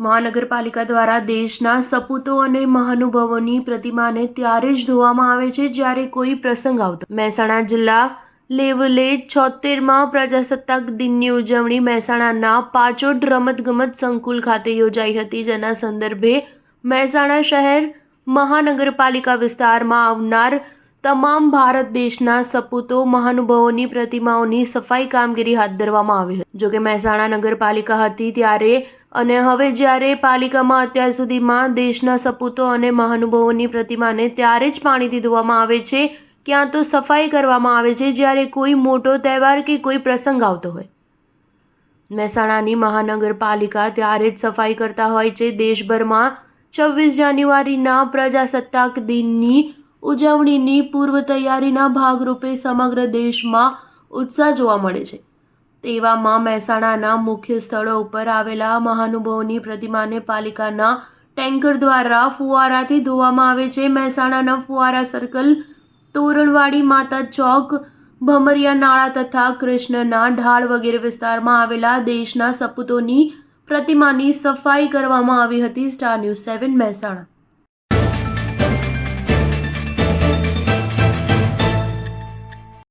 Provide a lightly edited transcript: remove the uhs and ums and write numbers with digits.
મહાનગરપાલિકા દ્વારા દેશના સપૂતો અને મહાનુભાવોની પ્રતિમાને ત્યારે જ ધોવામાં આવે છે જ્યારે કોઈ પ્રસંગ આવતો. મહેસાણા જિલ્લા લેવલે 76મા પ્રજાસત્તાક દિનની ઉજવણી મહેસાણાના પાચોડ રમતગમત સંકુલ ખાતે યોજાઈ હતી, જેના સંદર્ભે મહેસાણા શહેર મહાનગરપાલિકા વિસ્તારમાં આવનાર તમામ ભારત દેશના સપૂતો મહાનુભાવોની પ્રતિમાઓની સફાઈ કામગીરી હાથ ધરવામાં આવી હતી. જોકે મહેસાણા નગરપાલિકા હતી ત્યારે અને હવે જ્યારે પાલિકામાં અત્યાર સુધીમાં દેશના સપૂતો અને મહાનુભાવોની પ્રતિમાને ત્યારે જ પાણીથી ધોવામાં આવે છે, ક્યાં તો સફાઈ કરવામાં આવે છે જ્યારે કોઈ મોટો તહેવાર કે કોઈ પ્રસંગ આવતો હોય. મહેસાણાની મહાનગરપાલિકા ત્યારે જ સફાઈ કરતા હોય છે. દેશભરમાં 26 જાન્યુઆરીના પ્રજાસત્તાક દિનની ઉજવણીની પૂર્વ તૈયારીના ભાગરૂપે સમગ્ર દેશમાં ઉત્સાહ જોવા મળે છે. તેવામાં મહેસાણાના મુખ્ય સ્થળો ઉપર આવેલા મહાનુભાવોની પ્રતિમાને પાલિકાના ટેન્કર દ્વારા ફુવારાથી ધોવામાં આવે છે. મહેસાણાના ફુવારા સર્કલ, તોરણવાડી, માતા ચોક, ભમરિયા નાળા તથા કૃષ્ણના ઢાળ વગેરે વિસ્તારમાં આવેલા દેશના સપૂતોની પ્રતિમાની સફાઈ કરવામાં આવી હતી. Star news 7 Mehsana.